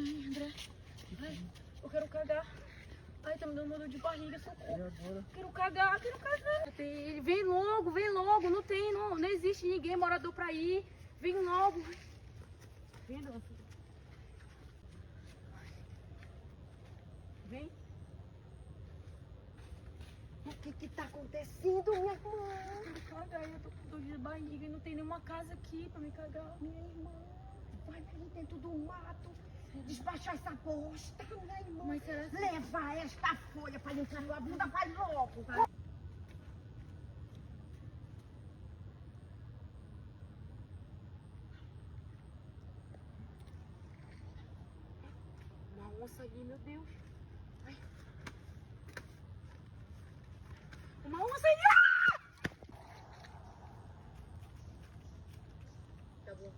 Ai, André. Ai, eu quero cagar. Ai, tá me dando uma dor de barriga, socorro. Quero cagar, quero cagar. Vem logo. Não tem, não existe ninguém morador pra ir. Vem logo. Vem, dona. Vem. O que tá acontecendo, minha irmã? Quero cagar, eu tô com dor de barriga e não tem nenhuma casa aqui pra me cagar. Minha irmã, vai ali dentro do mato, despachar essa bosta, minha irmã. Mas será que... Levar esta folha pra limpar tua bunda, vai logo. Vai. Uma onça ali, meu Deus. Ai. Uma onça ali! Ah! Tá bom.